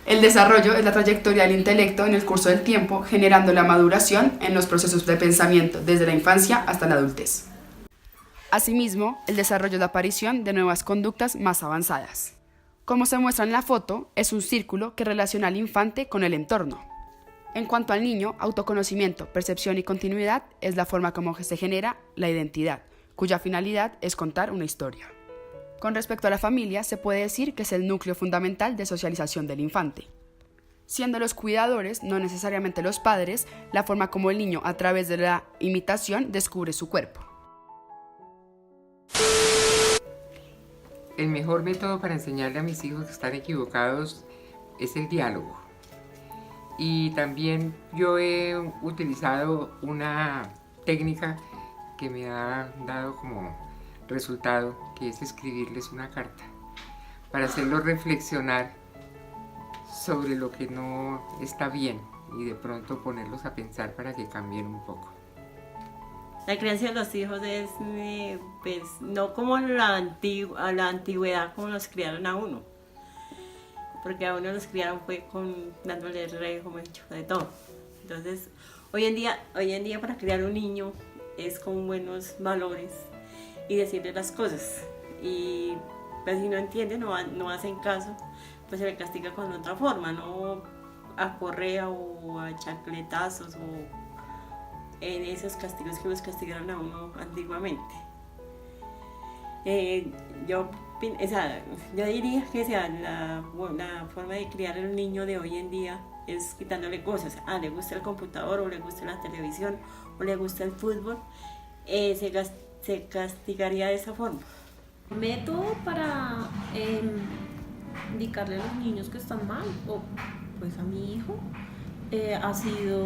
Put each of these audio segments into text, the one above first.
El desarrollo es la trayectoria del intelecto en el curso del tiempo, generando la maduración en los procesos de pensamiento desde la infancia hasta la adultez. Asimismo, el desarrollo es la aparición de nuevas conductas más avanzadas. Como se muestra en la foto, es un círculo que relaciona al infante con el entorno. En cuanto al niño, autoconocimiento, percepción y continuidad es la forma como se genera la identidad, cuya finalidad es contar una historia. Con respecto a la familia, se puede decir que es el núcleo fundamental de socialización del infante. Siendo los cuidadores, no necesariamente los padres, la forma como el niño, a través de la imitación, descubre su cuerpo. El mejor método para enseñarle a mis hijos que están equivocados es el diálogo. Y también yo he utilizado una técnica que me ha dado como resultado, que es escribirles una carta para hacerlos reflexionar sobre lo que no está bien y de pronto ponerlos a pensar para que cambien un poco. La crianza de los hijos es pues, no como a la antigüedad como nos criaron a uno, porque a uno los criaron fue dándole rejo, de todo. Entonces, hoy en día para criar un niño es con buenos valores y decirle las cosas. Y pues, si no entiende, no hacen caso, pues se le castiga con otra forma, no a correa o a chancletazos o en esos castigos que los castigaron a uno antiguamente. Yo diría que la forma de criar al niño de hoy en día es quitándole cosas. Le gusta el computador, o le gusta la televisión, o le gusta el fútbol, se castigaría de esa forma. Método para indicarle a los niños que están mal, o pues a mi hijo, ha sido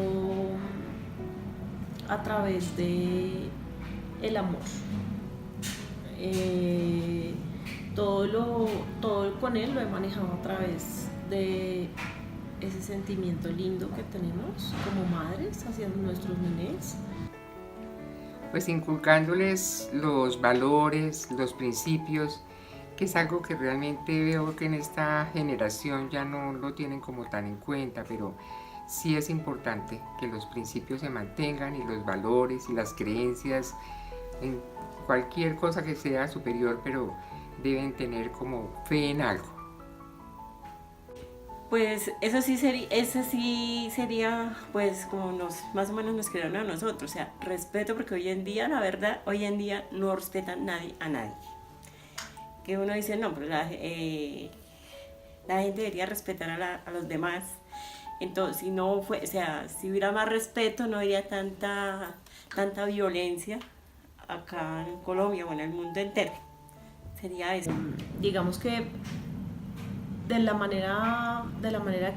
a través de el amor. Todo con él lo he manejado a través de ese sentimiento lindo que tenemos como madres hacia nuestros nenes. Pues inculcándoles los valores, los principios, que es algo que realmente veo que en esta generación ya no lo tienen como tan en cuenta, pero sí es importante que los principios se mantengan y los valores y las creencias en cualquier cosa que sea superior, pero deben tener como fe en algo. Pues eso sí sería pues como más o menos nos crearon a nosotros, o sea, respeto, porque hoy en día, la verdad, hoy en día no respeta nadie a nadie. Que uno dice, no, pero la gente debería respetar a los demás. Entonces, si hubiera más respeto, no habría tanta violencia acá en Colombia o en el mundo entero. Sería eso. Digamos que de la manera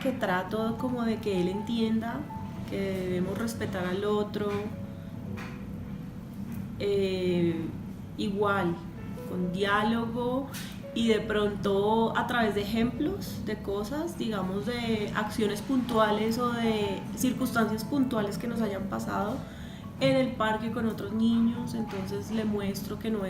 que trato como de que él entienda que debemos respetar al otro, igual, con diálogo y de pronto a través de ejemplos de cosas, digamos de acciones puntuales o de circunstancias puntuales que nos hayan pasado en el parque con otros niños. Entonces le muestro que no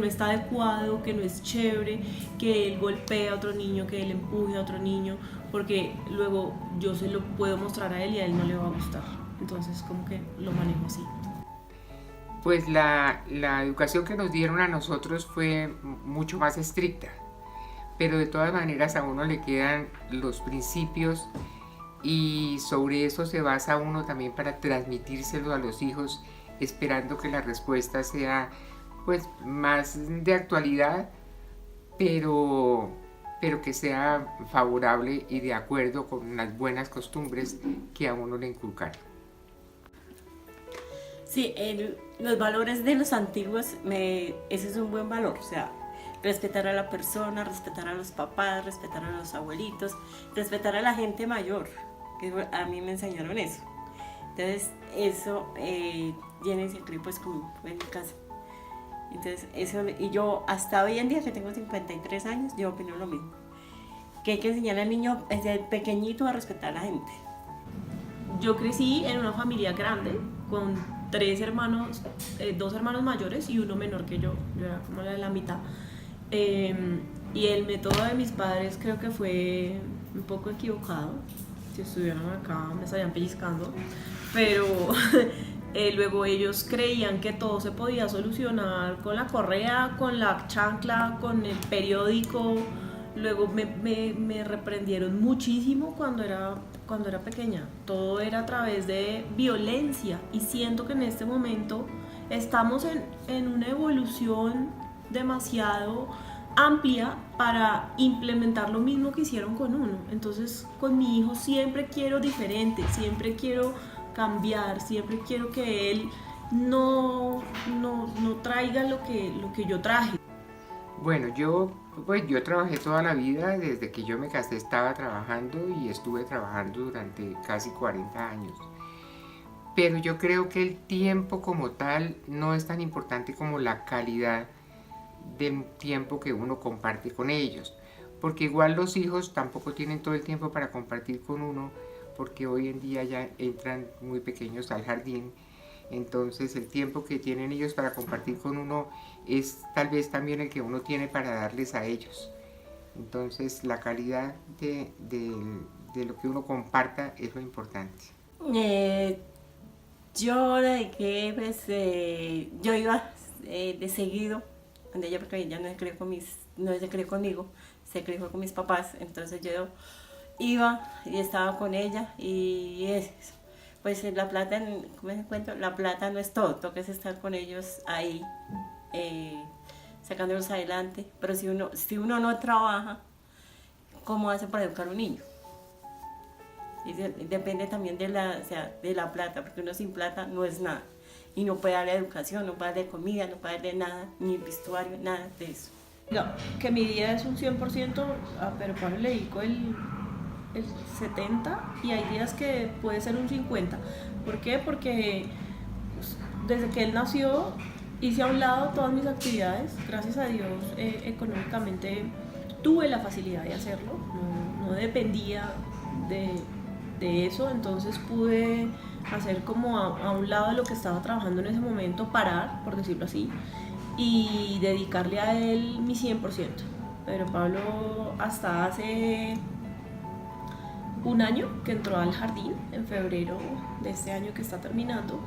está adecuado, que no es chévere, que él golpee a otro niño, que él empuje a otro niño, porque luego yo se lo puedo mostrar a él y a él no le va a gustar. Entonces como que lo manejo así. Pues la educación que nos dieron a nosotros fue mucho más estricta, pero de todas maneras a uno le quedan los principios y sobre eso se basa uno también para transmitírselo a los hijos, esperando que la respuesta sea pues más de actualidad, pero que sea favorable y de acuerdo con las buenas costumbres que a uno le inculcaron. Sí, los valores de los antiguos, ese es un buen valor, o sea, respetar a la persona, respetar a los papás, respetar a los abuelitos, respetar a la gente mayor, que a mí me enseñaron eso. Entonces, eso viene siempre pues como en mi casa. Entonces, eso, y yo hasta hoy en día, que tengo 53 años, yo opino lo mismo, que hay que enseñar al niño desde pequeñito a respetar a la gente. Yo crecí en una familia grande con 3 hermanos, 2 hermanos mayores y uno menor que yo era como la mitad. Y el método de mis padres creo que fue un poco equivocado. Si estuvieran acá me estarían pellizcando, pero luego ellos creían que todo se podía solucionar con la correa, con la chancla, con el periódico. Luego me reprendieron muchísimo cuando era pequeña. Todo era a través de violencia, y siento que en este momento estamos en una evolución demasiado amplia para implementar lo mismo que hicieron con uno. Entonces, con mi hijo siempre quiero diferente, siempre quiero cambiar, siempre quiero que él no traiga lo que yo traje. Bueno, yo trabajé toda la vida. Desde que yo me casé estaba trabajando, y estuve trabajando durante casi 40 años. Pero yo creo que el tiempo como tal no es tan importante como la calidad del tiempo que uno comparte con ellos, porque igual los hijos tampoco tienen todo el tiempo para compartir con uno, porque hoy en día ya entran muy pequeños al jardín. Entonces el tiempo que tienen ellos para compartir con uno es tal vez también el que uno tiene para darles a ellos. Entonces la calidad de lo que uno comparta es lo importante. Yo de que yo iba de seguido donde ella, porque ella no se crió conmigo, se crió con mis papás. Entonces yo iba y estaba con ella, y pues la plata, ¿cómo se cuenta? La plata no es todo, toca estar con ellos ahí, sacándolos adelante. Pero si uno no trabaja, ¿cómo hace para educar a un niño? Y depende también de la plata, porque uno sin plata no es nada. Y no puede darle educación, no puede darle comida, no puede darle nada, ni vestuario, nada de eso. Que mi día es un 100%, pero Pablo le dedico el 70%, y hay días que puede ser un 50%. ¿Por qué? Porque desde que él nació hice a un lado todas mis actividades. Gracias a Dios, económicamente tuve la facilidad de hacerlo, no dependía de eso. Entonces pude hacer como a un lado de lo que estaba trabajando en ese momento, parar, por decirlo así, y dedicarle a él mi 100%. Pero Pablo, hasta hace un año que entró al jardín, en febrero de este año que está terminando,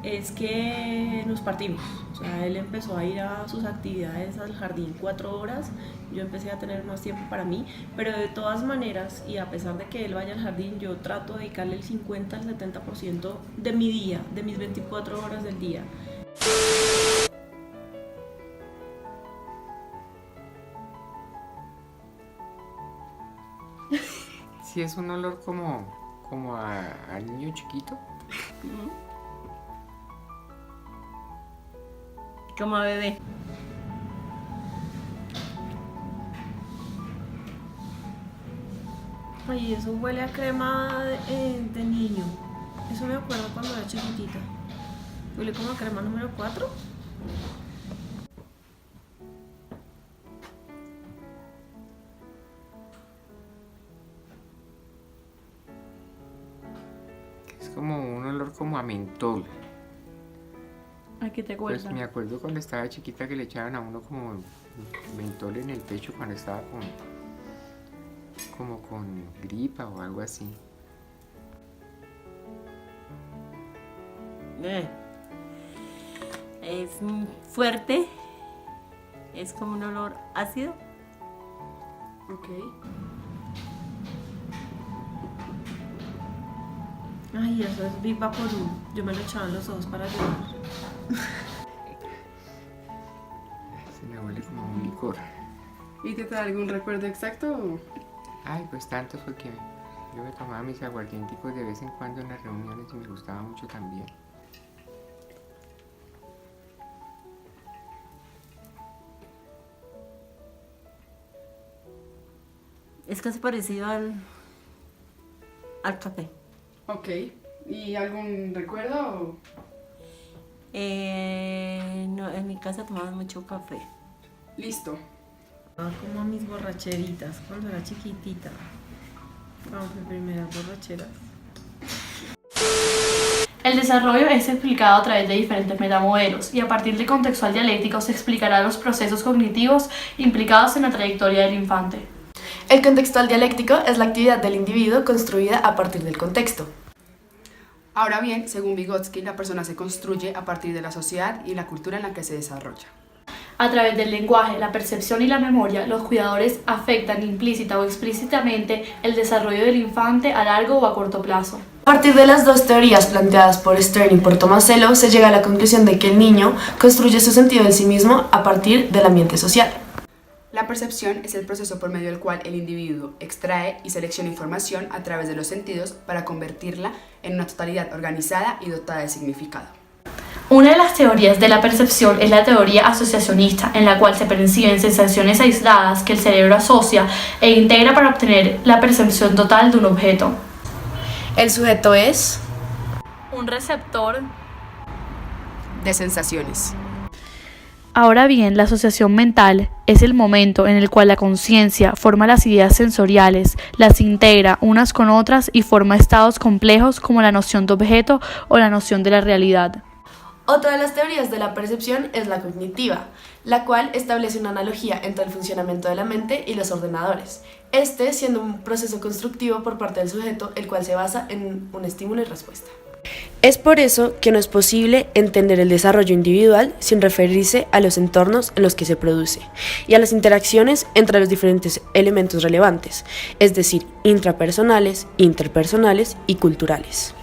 es que nos partimos. O sea, él empezó a ir a sus actividades al jardín 4 horas, yo empecé a tener más tiempo para mí, pero de todas maneras, y a pesar de que él vaya al jardín, yo trato de dedicarle el 50 al 70% de mi día, de mis 24 horas del día. Sí, es un olor como a niño chiquito. Como a bebé. Ay, eso huele a crema de niño. Eso me acuerdo cuando era chiquitita. Huele como a crema número 4. Es como un olor como a mentol. ¿A qué te acuerdas? Pues me acuerdo cuando estaba chiquita que le echaban a uno como mentol en el pecho cuando estaba como con gripa o algo así. Es fuerte, es como un olor ácido. Ok. Ay, eso es Big Vaporub. Yo me lo echaba en los ojos para ayudar. Se me huele como un licor. ¿Y te trae algún recuerdo exacto? Ay, pues tanto fue que yo me tomaba mis aguardienticos de vez en cuando en las reuniones, y me gustaba mucho también. Es casi parecido al café. Ok. ¿Y algún recuerdo? No, en mi casa tomaban mucho café. Listo. Como a mis borracheritas cuando era chiquitita. Vamos, mis primeras borracheras. El desarrollo es explicado a través de diferentes metamodelos, y a partir del contextual dialéctico se explicarán los procesos cognitivos implicados en la trayectoria del infante. El contextual dialéctico es la actividad del individuo construida a partir del contexto. Ahora bien, según Vygotsky, la persona se construye a partir de la sociedad y la cultura en la que se desarrolla. A través del lenguaje, la percepción y la memoria, los cuidadores afectan implícita o explícitamente el desarrollo del infante a largo o a corto plazo. A partir de las dos teorías planteadas por Stern y por Tomasello, se llega a la conclusión de que el niño construye su sentido en sí mismo a partir del ambiente social. La percepción es el proceso por medio del cual el individuo extrae y selecciona información a través de los sentidos para convertirla en una totalidad organizada y dotada de significado. Una de las teorías de la percepción es la teoría asociacionista, en la cual se perciben sensaciones aisladas que el cerebro asocia e integra para obtener la percepción total de un objeto. El sujeto es Un receptor De sensaciones. Ahora bien, la asociación mental es el momento en el cual la conciencia forma las ideas sensoriales, las integra unas con otras y forma estados complejos como la noción de objeto o la noción de la realidad. Otra de las teorías de la percepción es la cognitiva, la cual establece una analogía entre el funcionamiento de la mente y los ordenadores, este siendo un proceso constructivo por parte del sujeto, el cual se basa en un estímulo y respuesta. Es por eso que no es posible entender el desarrollo individual sin referirse a los entornos en los que se produce y a las interacciones entre los diferentes elementos relevantes, es decir, intrapersonales, interpersonales y culturales.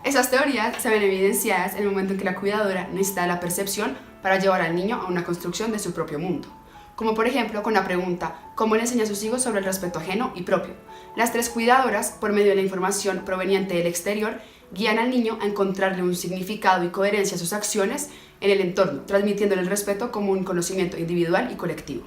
Esas teorías se ven evidenciadas en el momento en que la cuidadora necesita la percepción para llevar al niño a una construcción de su propio mundo. Como por ejemplo con la pregunta ¿cómo le enseña a sus hijos sobre el respeto ajeno y propio? Las tres cuidadoras, por medio de la información proveniente del exterior, guían al niño a encontrarle un significado y coherencia a sus acciones en el entorno, transmitiéndole el respeto como un conocimiento individual y colectivo.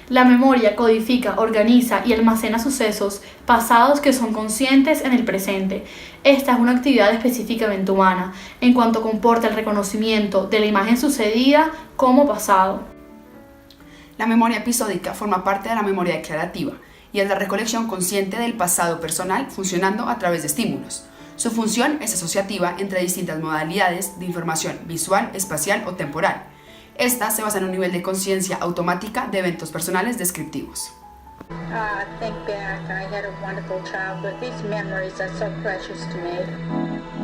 La memoria codifica, organiza y almacena sucesos pasados que son conscientes en el presente. Esta es una actividad específicamente humana, en cuanto comporta el reconocimiento de la imagen sucedida como pasado. La memoria episódica forma parte de la memoria declarativa y es la recolección consciente del pasado personal funcionando a través de estímulos. Su función es asociativa entre distintas modalidades de información visual, espacial o temporal. Esta se basa en un nivel de conciencia automática de eventos personales descriptivos. Think back, I had a wonderful childhood. These memories are so precious to me.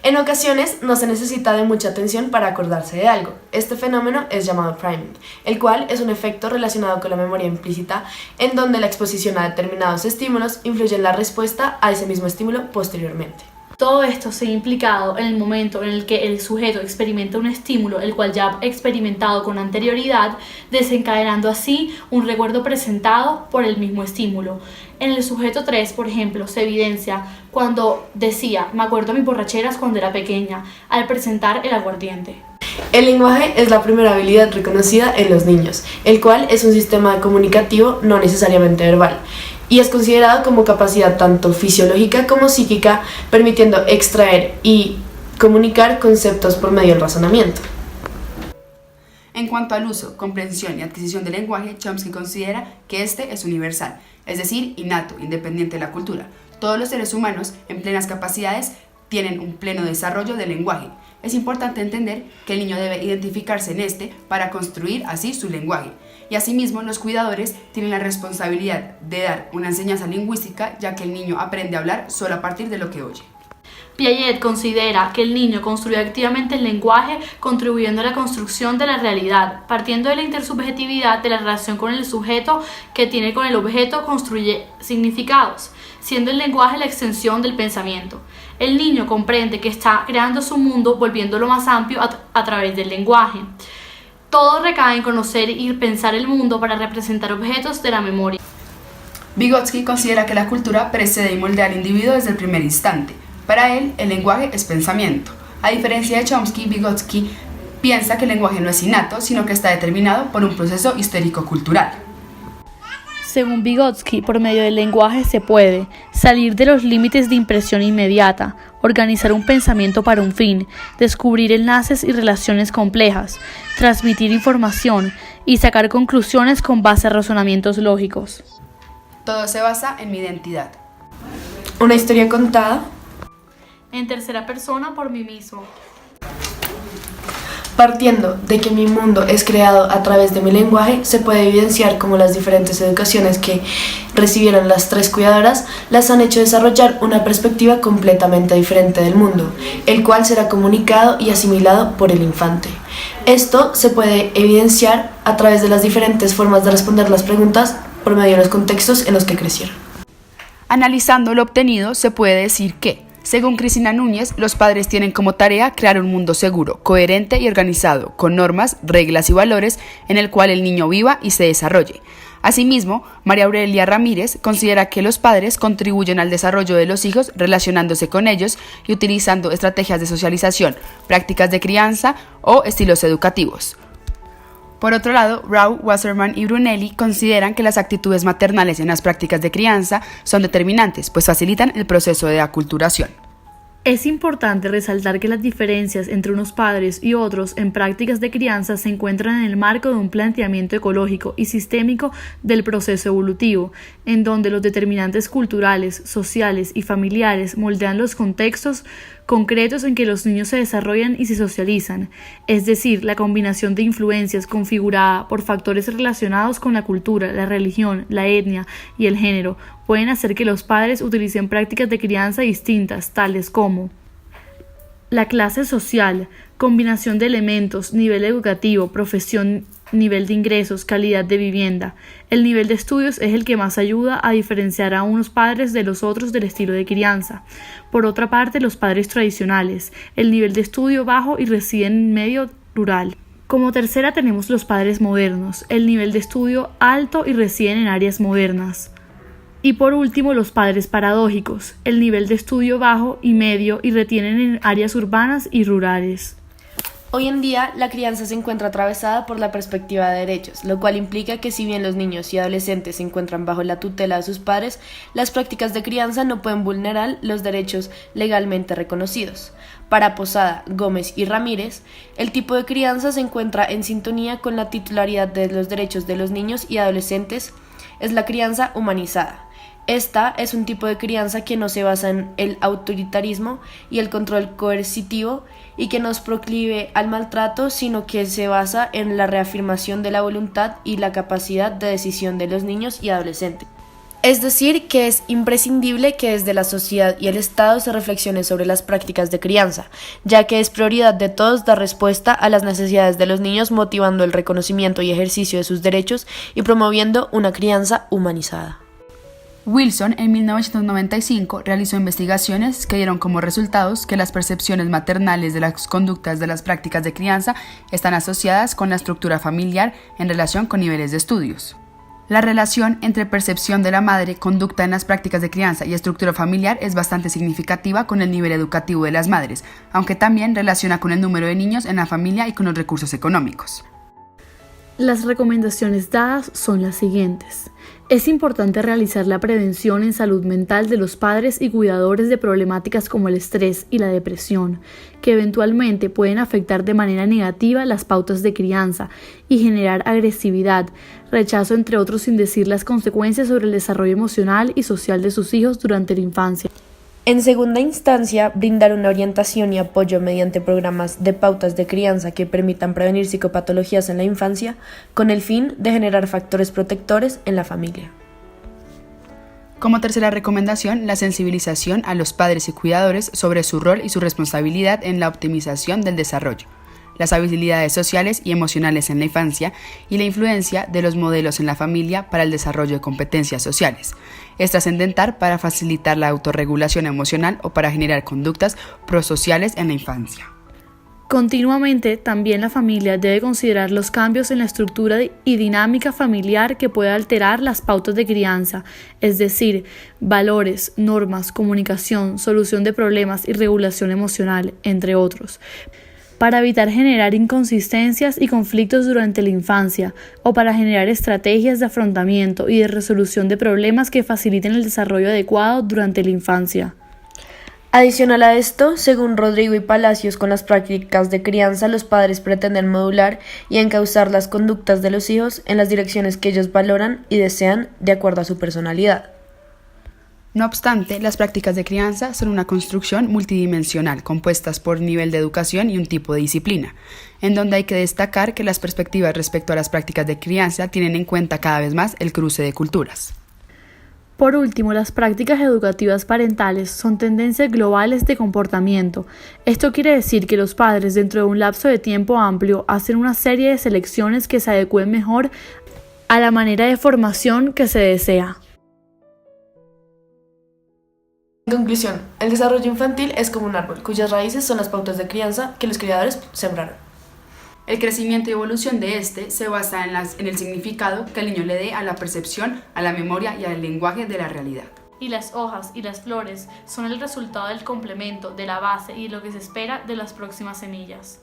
En ocasiones no se necesita de mucha atención para acordarse de algo. Este fenómeno es llamado priming, el cual es un efecto relacionado con la memoria implícita en donde la exposición a determinados estímulos influye en la respuesta a ese mismo estímulo posteriormente. Todo esto se ha implicado en el momento en el que el sujeto experimenta un estímulo, el cual ya ha experimentado con anterioridad, desencadenando así un recuerdo presentado por el mismo estímulo. En el sujeto 3, por ejemplo, se evidencia cuando decía, me acuerdo de mis borracheras cuando era pequeña, al presentar el aguardiente. El lenguaje es la primera habilidad reconocida en los niños, el cual es un sistema comunicativo no necesariamente verbal, y es considerado como capacidad tanto fisiológica como psíquica, permitiendo extraer y comunicar conceptos por medio del razonamiento. En cuanto al uso, comprensión y adquisición del lenguaje, Chomsky considera que este es universal, es decir, innato, independiente de la cultura. Todos los seres humanos, en plenas capacidades, tienen un pleno desarrollo del lenguaje. Es importante entender que el niño debe identificarse en este para construir así su lenguaje. Y asimismo, los cuidadores tienen la responsabilidad de dar una enseñanza lingüística, ya que el niño aprende a hablar solo a partir de lo que oye. Piaget considera que el niño construye activamente el lenguaje, contribuyendo a la construcción de la realidad. Partiendo de la intersubjetividad de la relación con el sujeto que tiene con el objeto, construye significados, siendo el lenguaje la extensión del pensamiento. El niño comprende que está creando su mundo, volviéndolo más amplio a través del lenguaje. Todo recae en conocer y pensar el mundo para representar objetos de la memoria. Vygotsky considera que la cultura precede y moldea al individuo desde el primer instante. Para él, el lenguaje es pensamiento. A diferencia de Chomsky, Vygotsky piensa que el lenguaje no es innato, sino que está determinado por un proceso histórico-cultural. Según Vygotsky, por medio del lenguaje se puede salir de los límites de impresión inmediata, organizar un pensamiento para un fin, descubrir enlaces y relaciones complejas, transmitir información y sacar conclusiones con base a razonamientos lógicos. Todo se basa en mi identidad. Una historia contada En tercera persona por mí mismo. partiendo de que mi mundo es creado a través de mi lenguaje, se puede evidenciar cómo las diferentes educaciones que recibieron las tres cuidadoras las han hecho desarrollar una perspectiva completamente diferente del mundo, el cual será comunicado y asimilado por el infante. Esto se puede evidenciar a través de las diferentes formas de responder las preguntas por medio de los contextos en los que crecieron. Analizando lo obtenido, se puede decir que, según Cristina Núñez, los padres tienen como tarea crear un mundo seguro, coherente y organizado, con normas, reglas y valores en el cual el niño viva y se desarrolle. Asimismo, María Aurelia Ramírez considera que los padres contribuyen al desarrollo de los hijos relacionándose con ellos y utilizando estrategias de socialización, prácticas de crianza o estilos educativos. Por otro lado, Rau, Wasserman y Brunelli consideran que las actitudes maternales en las prácticas de crianza son determinantes, pues facilitan el proceso de aculturación. Es importante resaltar que las diferencias entre unos padres y otros en prácticas de crianza se encuentran en el marco de un planteamiento ecológico y sistémico del proceso evolutivo, en donde los determinantes culturales, sociales y familiares moldean los contextos concretos en que los niños se desarrollan y se socializan, es decir, la combinación de influencias configurada por factores relacionados con la cultura, la religión, la etnia y el género, pueden hacer que los padres utilicen prácticas de crianza distintas, tales como la clase social, combinación de elementos, nivel educativo, profesión, nivel de ingresos, calidad de vivienda. El nivel de estudios es el que más ayuda a diferenciar a unos padres de los otros del estilo de crianza. Por otra parte, los padres tradicionales, el nivel de estudio bajo y residen en medio rural. Como tercera tenemos los padres modernos, el nivel de estudio alto y residen en áreas modernas. Y por último, los padres paradójicos, el nivel de estudio bajo y medio y retienen en áreas urbanas y rurales. Hoy en día, la crianza se encuentra atravesada por la perspectiva de derechos, lo cual implica que si bien los niños y adolescentes se encuentran bajo la tutela de sus padres, las prácticas de crianza no pueden vulnerar los derechos legalmente reconocidos. Para Posada, Gómez y Ramírez, el tipo de crianza se encuentra en sintonía con la titularidad de los derechos de los niños y adolescentes, es la crianza humanizada. Esta es un tipo de crianza que no se basa en el autoritarismo y el control coercitivo y que no es proclive al maltrato, sino que se basa en la reafirmación de la voluntad y la capacidad de decisión de los niños y adolescentes. Es decir, que es imprescindible que desde la sociedad y el Estado se reflexione sobre las prácticas de crianza, ya que es prioridad de todos dar respuesta a las necesidades de los niños, motivando el reconocimiento y ejercicio de sus derechos y promoviendo una crianza humanizada. Wilson, en 1995, realizó investigaciones que dieron como resultados que las percepciones maternales de las conductas de las prácticas de crianza están asociadas con la estructura familiar en relación con niveles de estudios. La relación entre percepción de la madre, conducta en las prácticas de crianza y estructura familiar es bastante significativa con el nivel educativo de las madres, aunque también relaciona con el número de niños en la familia y con los recursos económicos. Las recomendaciones dadas son las siguientes. Es importante realizar la prevención en salud mental de los padres y cuidadores de problemáticas como el estrés y la depresión, que eventualmente pueden afectar de manera negativa las pautas de crianza y generar agresividad, rechazo entre otros, sin decir las consecuencias sobre el desarrollo emocional y social de sus hijos durante la infancia. En segunda instancia, brindar una orientación y apoyo mediante programas de pautas de crianza que permitan prevenir psicopatologías en la infancia, con el fin de generar factores protectores en la familia. Como tercera recomendación, la sensibilización a los padres y cuidadores sobre su rol y su responsabilidad en la optimización del desarrollo, las habilidades sociales y emocionales en la infancia y la influencia de los modelos en la familia para el desarrollo de competencias sociales. Es trascendental para facilitar la autorregulación emocional o para generar conductas prosociales en la infancia. Continuamente, también la familia debe considerar los cambios en la estructura y dinámica familiar que pueda alterar las pautas de crianza, es decir, valores, normas, comunicación, solución de problemas y regulación emocional, entre otros, para evitar generar inconsistencias y conflictos durante la infancia o para generar estrategias de afrontamiento y de resolución de problemas que faciliten el desarrollo adecuado durante la infancia. Adicional a esto, según Rodrigo y Palacios, con las prácticas de crianza, los padres pretenden modular y encauzar las conductas de los hijos en las direcciones que ellos valoran y desean de acuerdo a su personalidad. No obstante, las prácticas de crianza son una construcción multidimensional compuestas por nivel de educación y un tipo de disciplina, en donde hay que destacar que las perspectivas respecto a las prácticas de crianza tienen en cuenta cada vez más el cruce de culturas. Por último, las prácticas educativas parentales son tendencias globales de comportamiento. Esto quiere decir que los padres, dentro de un lapso de tiempo amplio, hacen una serie de selecciones que se adecúen mejor a la manera de formación que se desea. En conclusión, el desarrollo infantil es como un árbol, cuyas raíces son las pautas de crianza que los criadores sembraron. El crecimiento y evolución de este se basa en el significado que el niño le dé a la percepción, a la memoria y al lenguaje de la realidad. Y las hojas y las flores son el resultado del complemento, de la base y de lo que se espera de las próximas semillas.